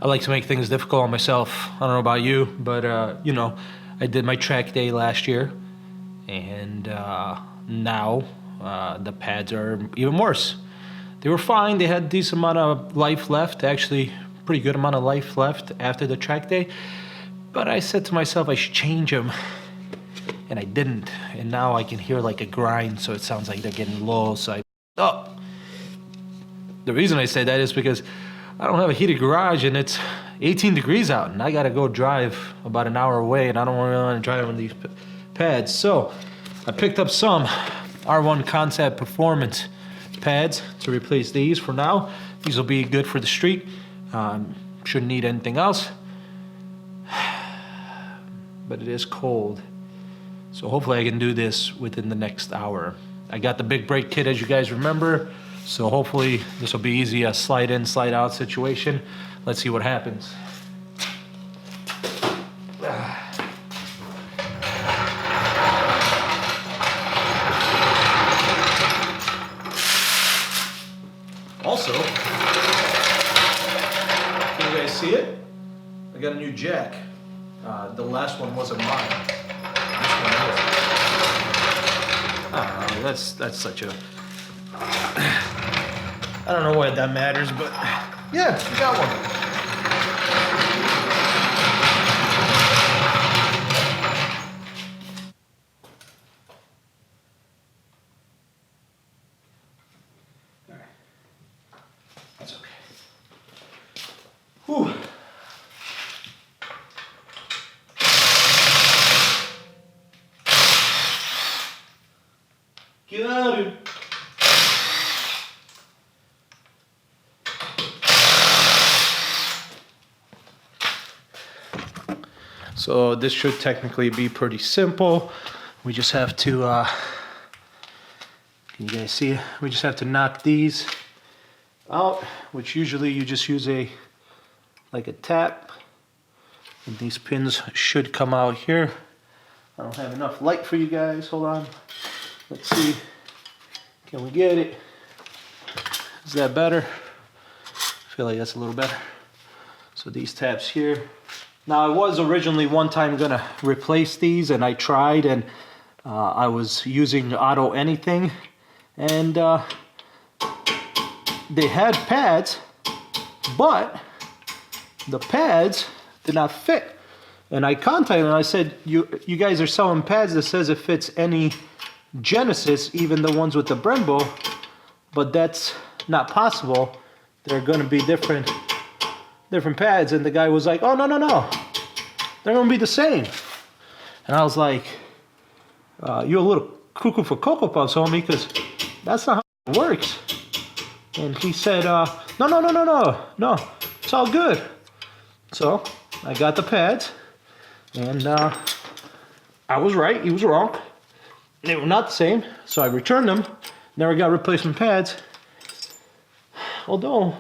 like to make things difficult on myself. I don't know about you, but you know, I did my track day last year, and now the pads are even worse. They were fine. They had a decent amount of life left, actually, pretty good amount of life left after the track day. But I said to myself I should change them, and I didn't. And now I can hear like a grind, so it sounds like they're getting low. Oh, the reason I say that is because I don't have a heated garage, and it's 18 degrees out, and I gotta go drive about an hour away, and I don't really want to drive on these pads. So I picked up some R1 Concept Performance pads to replace these for now. These will be good for the street. Shouldn't need anything else. But it is cold, so hopefully I can do this within the next hour. I got the big brake kit, as you guys remember, so hopefully this will be easy, a slide in, slide out situation. Let's see what happens. Also, can you guys see it? I got a new jack. The last one wasn't mine. This one is. I don't know, that's such a... I don't know why that matters, but yeah, we got one. Alright. That's okay. Whew. Get out of it. So this should technically be pretty simple. We just have to, can you guys see it? We just have to knock these out, which usually you just use like a tap. And these pins should come out here. I don't have enough light for you guys, hold on. Let's see, can we get it? Is that better? I feel like that's a little better. So these tabs here. Now I was originally one time gonna replace these, and I tried, and I was using Auto Anything, and they had pads, but the pads did not fit. And I contacted them and I said, you guys are selling pads that says it fits any Genesis, even the ones with the Brembo, but that's not possible. They're going to be different pads. And the guy was like, oh, no, they're going to be the same. And I was like, you're a little cuckoo for Cocoa Puffs, homie, because that's not how it works. And he said, no, it's all good. So I got the pads, and I was right, he was wrong. They were not the same, so I returned them. Never got replacement pads. Although,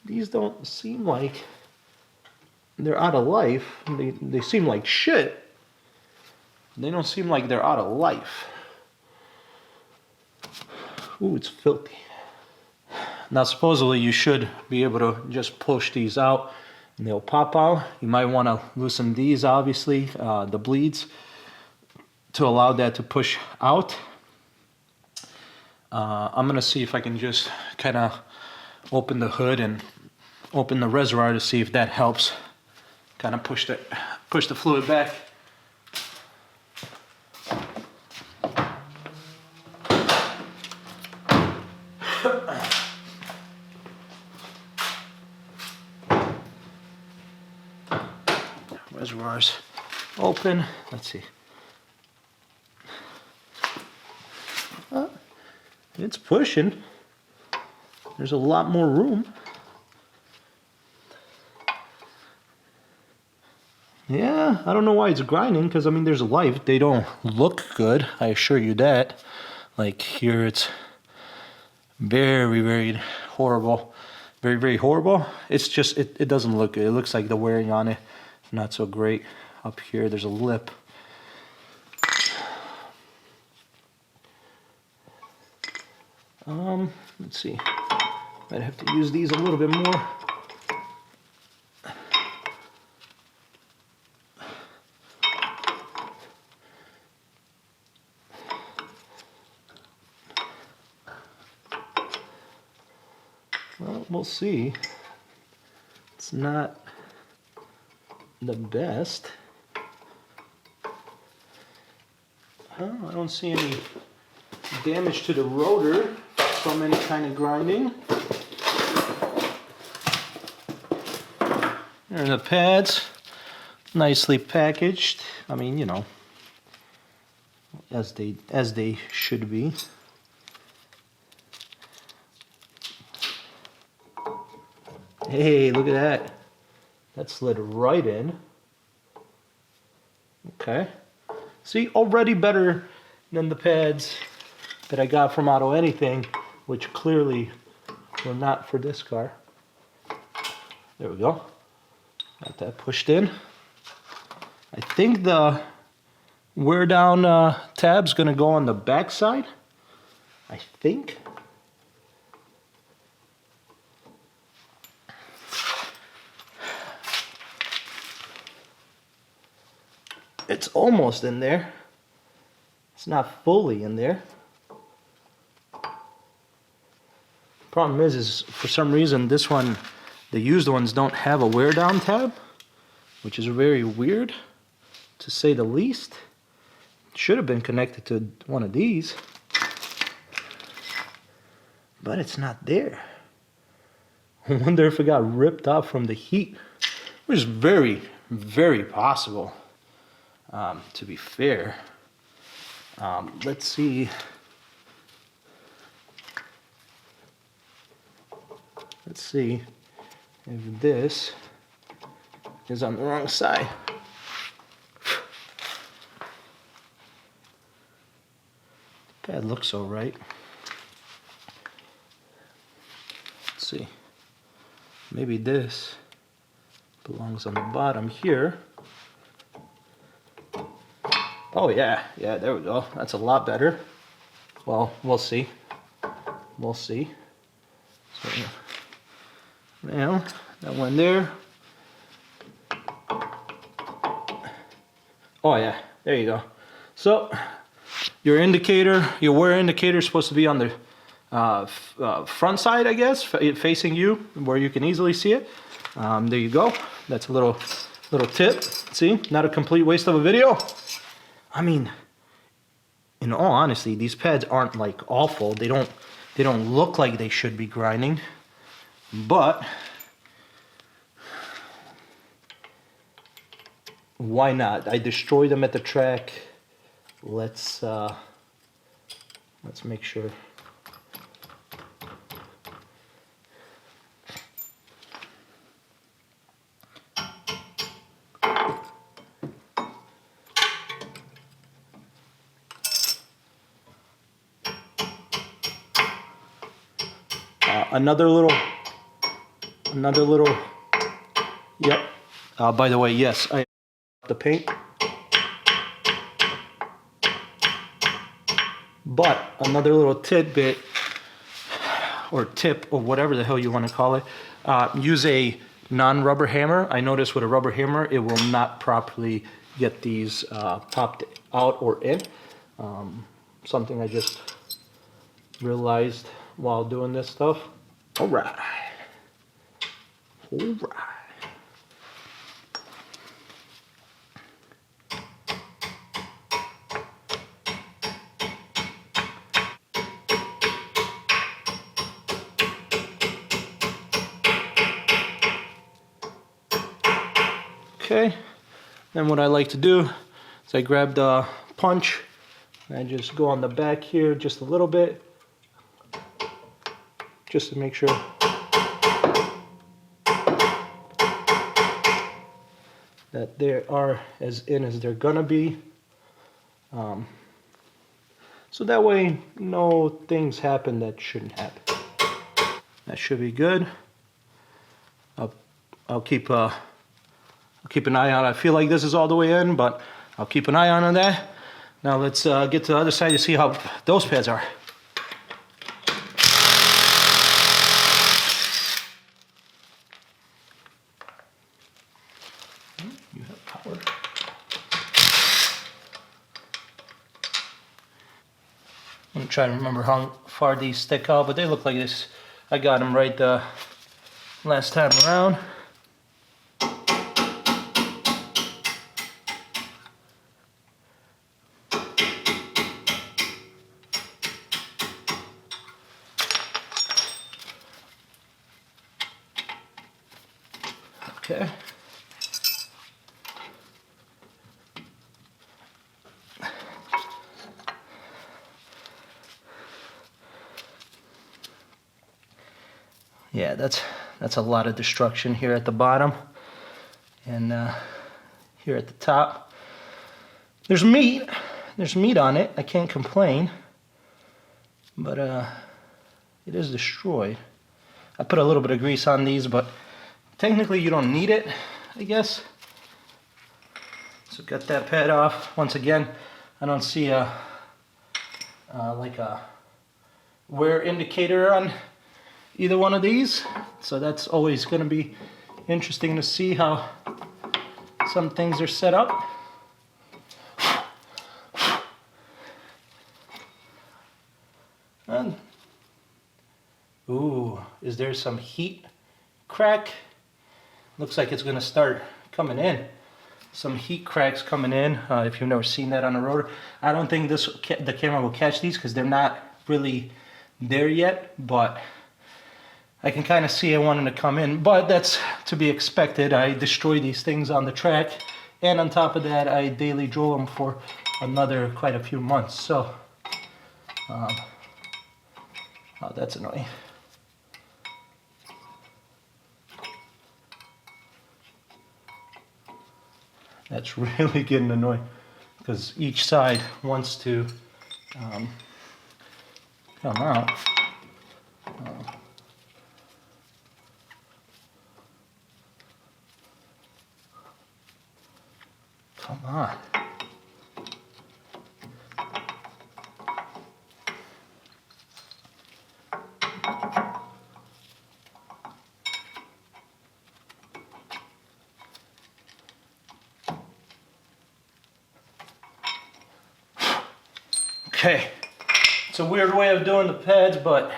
these don't seem like they're out of life. They seem like shit. They don't seem like they're out of life. Ooh, it's filthy. Now, supposedly you should be able to just push these out and they'll pop out. You might want to loosen these, obviously, the bleeds, to allow that to push out. I'm gonna see if I can just kind of open the hood and open the reservoir to see if that helps kind of push the fluid back. Reservoirs open. Let's see. It's pushing. There's a lot more room. Yeah, I don't know why it's grinding, because I mean there's life. They don't look good, I assure you that. Like here it's very, very horrible. Very, very horrible. It's just, it doesn't look good. It looks like the wearing on it, not so great. Up here there's a lip. Let's see. Might have to use these a little bit more. we'll see. It's not the best. Oh, I don't see any damage to the rotor from any kind of grinding. There are the pads, nicely packaged. I mean, you know, as they should be. Hey, look at that. That slid right in. Okay. See, already better than the pads that I got from Auto Anything, which clearly were not for this car. There we go. Got that pushed in. I think the wear down tab's gonna go on the back side. I think. It's almost in there. It's not fully in there. Problem is for some reason this one, the used ones don't have a wear down tab, which is very weird to say the least. It should have been connected to one of these, but it's not there. I wonder if it got ripped off from the heat, which is very, very possible. To be fair, let's see. Let's see if this is on the wrong side. Pad looks all right. Let's see. Maybe this belongs on the bottom here. Oh yeah, there we go. That's a lot better. Well, we'll see. We'll see. So, now, that one there. Oh yeah, there you go. So, your indicator, your wear indicator is supposed to be on the front side, I guess, facing you, where you can easily see it. There you go. That's a little tip. See, not a complete waste of a video. I mean, in all honesty, these pads aren't like awful. They don't look like they should be grinding, but why not? I destroyed them at the track. Let's make sure. Another little, yep. By the way, yes, I the paint. But another little tidbit, or tip, or whatever the hell you want to call it, use a non-rubber hammer. I noticed with a rubber hammer, it will not properly get these popped out or in. Something I just realized while doing this stuff. All right. Okay, then what I like to do is I grab the punch and I just go on the back here just a little bit, just to make sure that they are as in as they're gonna be. So that way no things happen that shouldn't happen. That should be good. I'll keep an eye on it. I feel like this is all the way in, but I'll keep an eye on that. Now let's get to the other side to see how those pads are. You have power. I'm trying to remember how far these stick out, but they look like this. I got them right last time around. Okay. Yeah, that's a lot of destruction here at the bottom, and here at the top. There's meat on it. I can't complain, but it is destroyed. I put a little bit of grease on these, but technically you don't need it, I guess. So got that pad off. Once again, I don't see a like a wear indicator on either one of these, so that's always going to be interesting to see how some things are set up. And ooh, is there some heat crack? Looks like it's going to start coming in. Some heat cracks coming in. If you've never seen that on a rotor, I don't think the camera will catch these because they're not really there yet, but I can kind of see it wanting to come in, but that's to be expected. I destroy these things on the track, and on top of that, I daily drove them for another quite a few months. So, oh, that's annoying. That's really getting annoying because each side wants to come out. Come on. Okay, it's a weird way of doing the pads, but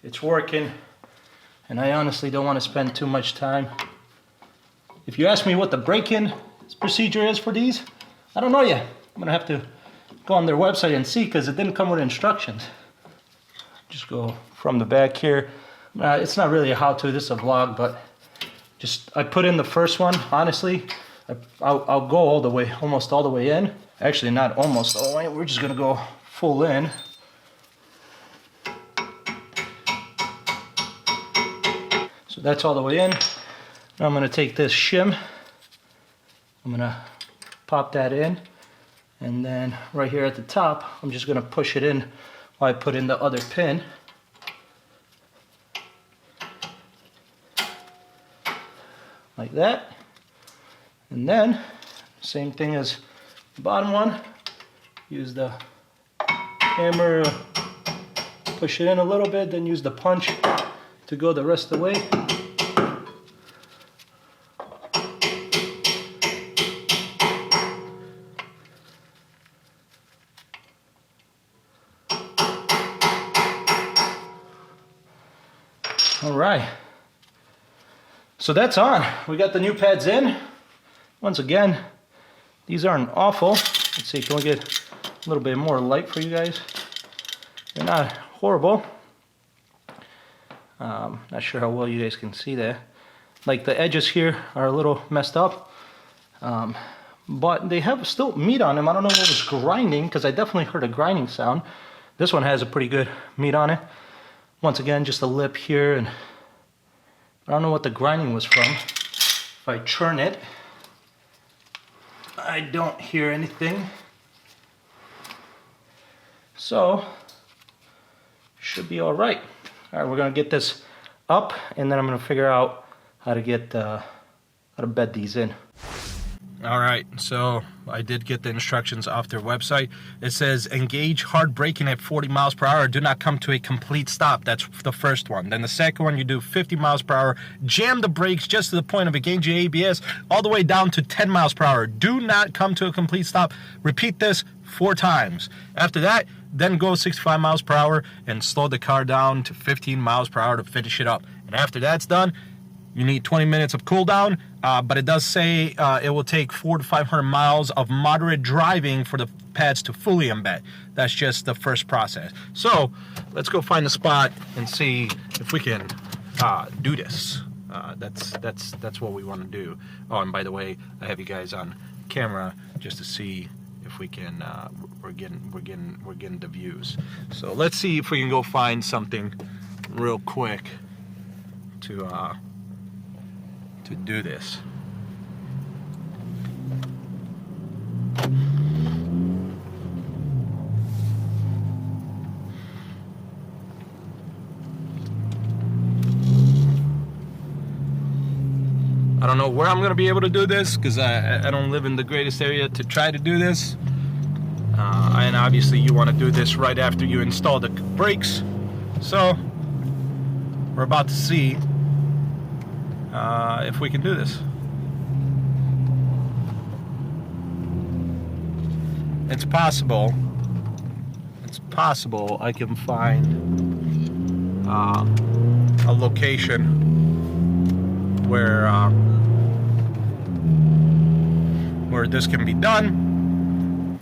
it's working, and I honestly don't want to spend too much time. If you ask me what the break-in procedure is for these, I don't know yet. I'm gonna have to go on their website and see because it didn't come with instructions. Just go from the back here. It's not really a how-to, this is a vlog, but just I put in the first one. Honestly, I'll go all the way, almost all the way in. Actually, not almost all the way. We're just gonna go full in. So that's all the way in. Now I'm gonna take this shim. I'm gonna pop that in, and then right here at the top, I'm just gonna push it in while I put in the other pin. Like that. And then, same thing as the bottom one. Use the hammer, push it in a little bit, then use the punch to go the rest of the way. All right, so that's on. We got the new pads in. Once again, these aren't awful. Let's see, can we get a little bit more light for you guys? They're not horrible. Not sure how well you guys can see that. Like the edges here are a little messed up, but they have still meat on them. I don't know what was grinding because I definitely heard a grinding sound. This one has a pretty good meat on it. Once again, just a lip here, and I don't know what the grinding was from. If I churn it, I don't hear anything. So, should be all right. All right, we're gonna get this up, and then I'm gonna figure out how to get how to bed these in. All right, so I did get the instructions off their website. It says engage hard braking at 40 miles per hour. Do not come to a complete stop. That's the first one. Then the second one, you do 50 miles per hour. Jam the brakes just to the point of engaging ABS all the way down to 10 miles per hour. Do not come to a complete stop. Repeat this 4 times. After that, then go 65 miles per hour and slow the car down to 15 miles per hour to finish it up. And after that's done, You need 20 minutes of cooldown, but it does say it will take 400 to 500 miles of moderate driving for the pads to fully embed. That's just the first process. So let's go find a spot and see if we can do this. That's what we want to do. Oh, and by the way, I have you guys on camera just to see if we can. We're getting the views. So let's see if we can go find something real quick to do this. I don't know where I'm gonna be able to do this because I don't live in the greatest area to try to do this. And obviously you want to do this right after you install the brakes. So we're about to see if we can do this. It's possible. It's possible I can find a location where this can be done.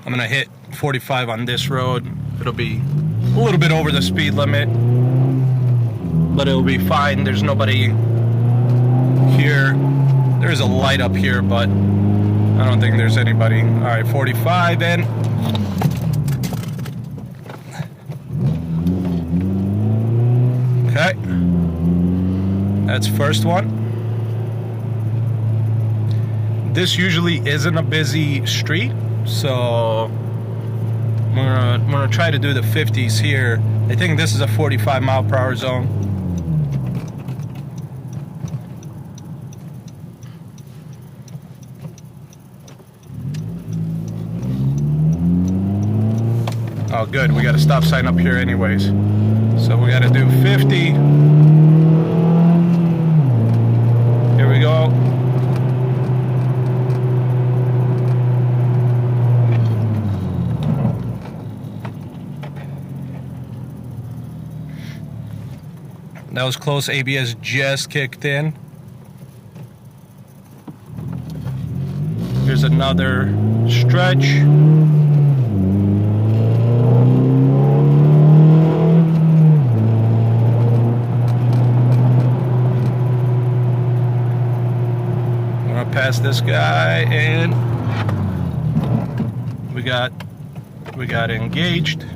I'm gonna hit 45 on this road. It'll be a little bit over the speed limit, but it'll be fine. There's nobody here. There's a light up here, but I don't think there's anybody. All right, 45 in. Okay, that's first one. This usually isn't a busy street, so I'm gonna try to do the 50s here. I think this is a 45 mile per hour zone. Oh, good. We got a stop sign up here anyways. So we got to do 50. Here we go. That was close. ABS just kicked in. Here's another stretch. Past this guy, and we got engaged.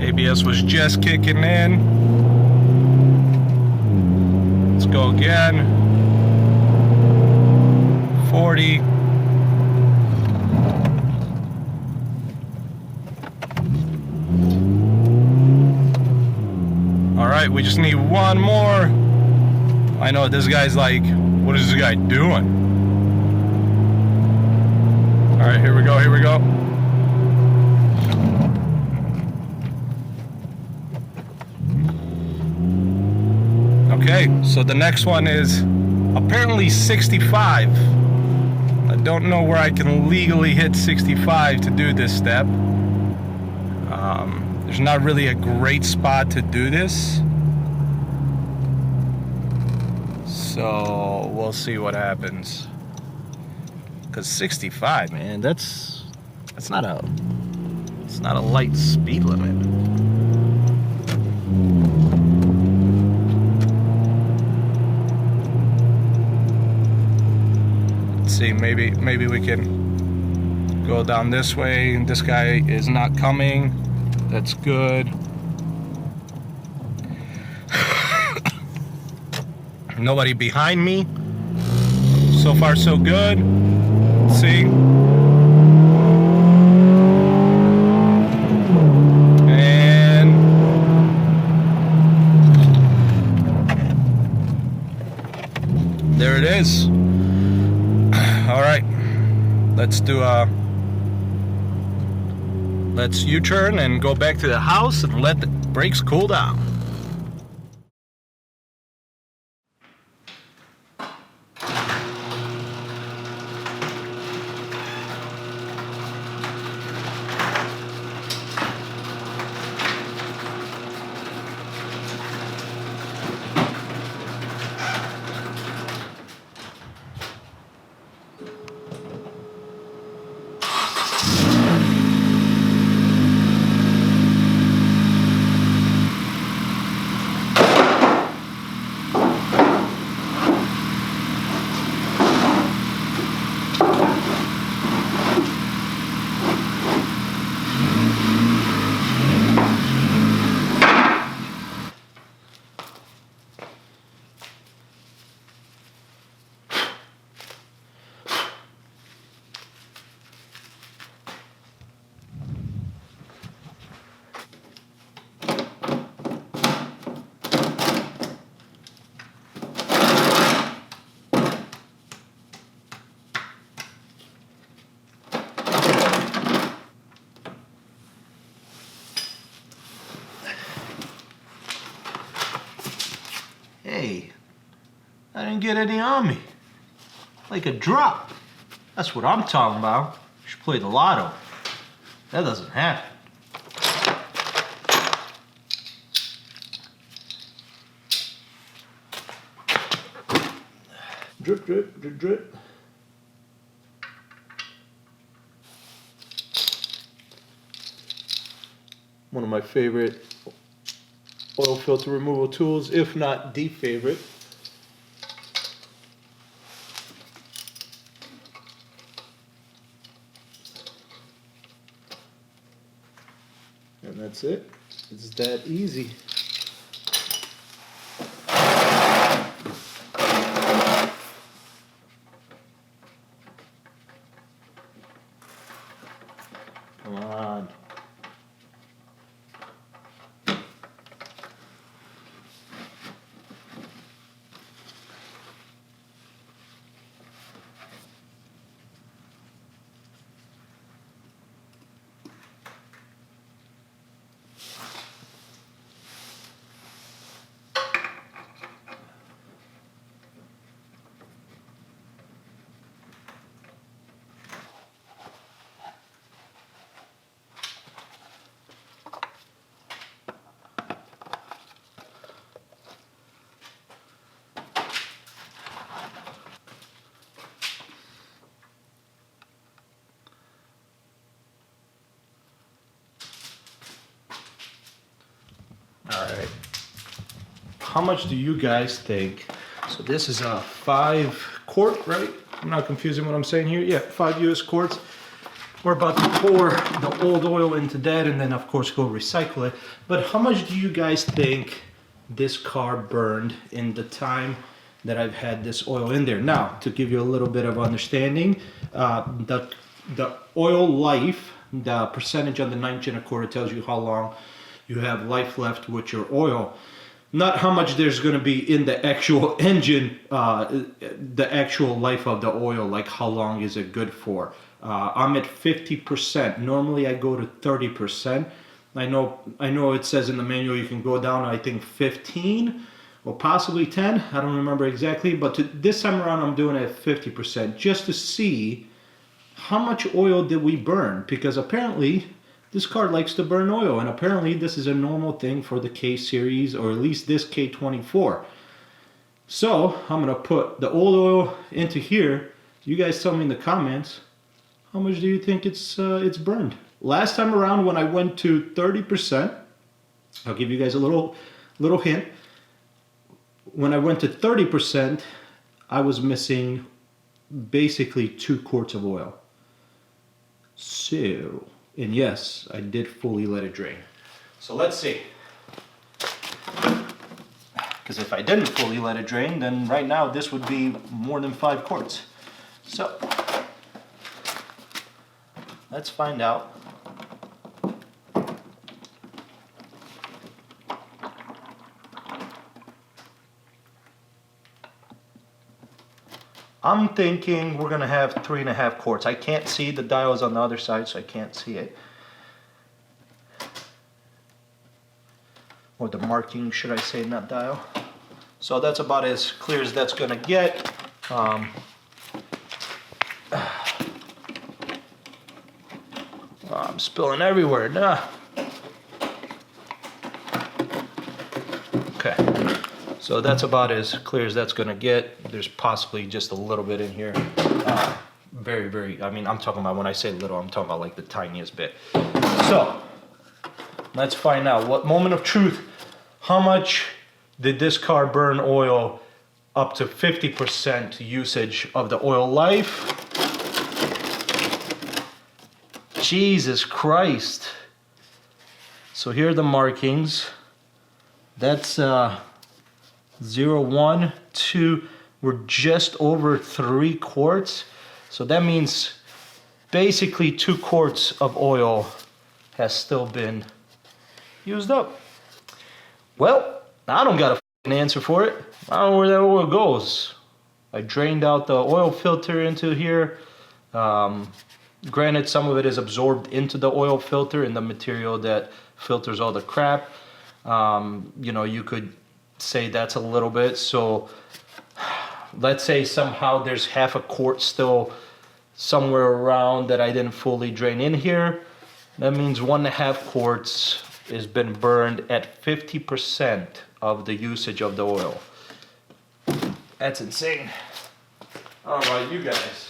ABS was just kicking in. Let's go again. 40. All right, we just need one more. I know this guy's like, what is this guy doing? All right, here we go, here we go. Okay, so the next one is apparently 65. I don't know where I can legally hit 65 to do this step. There's not really a great spot to do this. So we'll see what happens. Cause 65, man, it's not a light speed limit. Let's see, maybe we can go down this way. This guy is not coming. That's good. Nobody behind me. So far, so good. Let's see. And there it is. All right. Let's U-turn and go back to the house and let the brakes cool down. I didn't get any on me. Like a drop. That's what I'm talking about. You should play the lotto. That doesn't happen. Drip, drip, drip, drip. One of my favorite oil filter removal tools, if not the favorite. And that's it. It's that easy. Come on. Alright, how much do you guys think? So this is a 5 quart, right? I'm not confusing what I'm saying here. Yeah, 5 US quarts. We're about to pour the old oil into that and then of course go recycle it. But how much do you guys think this car burned in the time that I've had this oil in there? Now, to give you a little bit of understanding, the oil life, the percentage on the 9 1/4 tells you how long you have life left with your oil. Not how much there's going to be in the actual engine, the actual life of the oil, like how long is it good for. I'm at 50%. Normally I go to 30%. I know it says in the manual you can go down, I think 15 or possibly 10. I don't remember exactly, but this time around I'm doing it at 50% just to see how much oil did we burn, because apparently this car likes to burn oil, and apparently this is a normal thing for the K series, or at least this K24. So I'm gonna put the old oil into here. You guys tell me in the comments, how much do you think it's burned? Last time around when I went to 30%, I'll give you guys a little hint. When I went to 30%, I was missing basically 2 quarts of oil. So, and yes, I did fully let it drain. So let's see. Because if I didn't fully let it drain, then right now this would be more than 5 quarts. So, let's find out. I'm thinking we're gonna have 3.5 quarts. I can't see, the dial is on the other side, so I can't see it. Or the marking, should I say, not dial. So that's about as clear as that's gonna get. I'm spilling everywhere. Nah. Okay. So that's about as clear as that's gonna get. There's possibly just a little bit in here. Very, I mean, I'm talking about, when I say little, I'm talking about like the tiniest bit. So, let's find out. What moment of truth, how much did this car burn oil up to 50% usage of the oil life? Jesus Christ. So here are the markings. That's 0, 1, 2, we're just over 3 quarts. So that means basically 2 quarts of oil has still been used up. Well, I don't got an answer for it. I don't know where that oil goes. I drained out the oil filter into here. Granted, some of it is absorbed into the oil filter and the material that filters all the crap. You know, you could say that's a little bit. So let's say somehow there's half a quart still somewhere around that I didn't fully drain in here. That means 1.5 quarts has been burned at 50% of the usage of the oil. That's insane. I don't know about you guys.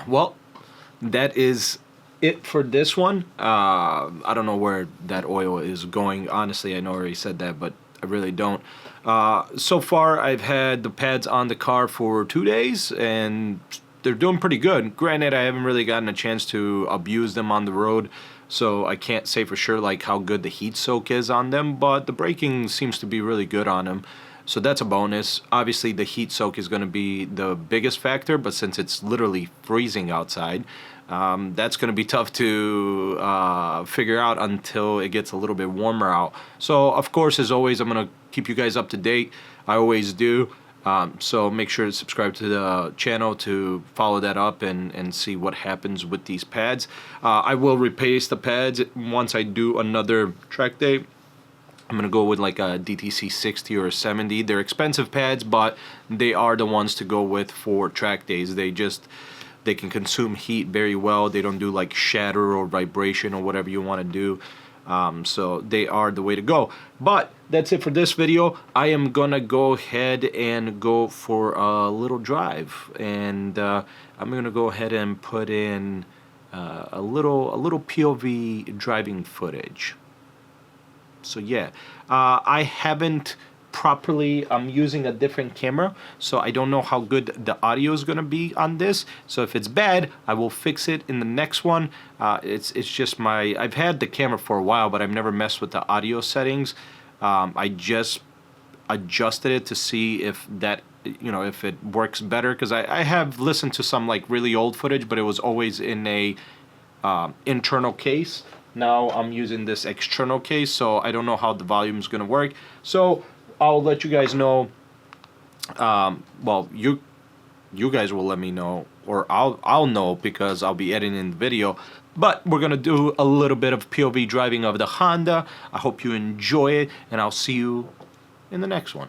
Well, that is it for this one. I don't know where that oil is going. Honestly, I know I already said that, but I really don't. So far, I've had the pads on the car for 2 days, and they're doing pretty good. Granted, I haven't really gotten a chance to abuse them on the road, so I can't say for sure like how good the heat soak is on them, but the braking seems to be really good on them. So that's a bonus. Obviously, the heat soak is going to be the biggest factor, but since it's literally freezing outside, that's going to be tough to figure out until it gets a little bit warmer out. So, of course, as always, I'm going to keep you guys up to date. I always do. So make sure to subscribe to the channel to follow that up and see what happens with these pads. I will replace the pads once I do another track day. I'm going to go with like a DTC 60 or a 70. They're expensive pads, but they are the ones to go with for track days. They can consume heat very well. They don't do like shatter or vibration or whatever you want to do. So they are the way to go. But that's it for this video. I am going to go ahead and go for a little drive. And I'm going to go ahead and put in a little POV driving footage. So yeah, I haven't properly, I'm using a different camera, so I don't know how good the audio is going to be on this. So if it's bad, I will fix it in the next one. It's just I've had the camera for a while, but I've never messed with the audio settings. I just adjusted it to see if that, if it works better, because I have listened to some like really old footage, but it was always in a internal case. Now I'm using this external case, so I don't know how the volume is going to work. So I'll let you guys know. Well, you guys will let me know, or I'll know because I'll be editing the video. But we're gonna do a little bit of POV driving of the Honda. I hope you enjoy it, and I'll see you in the next one.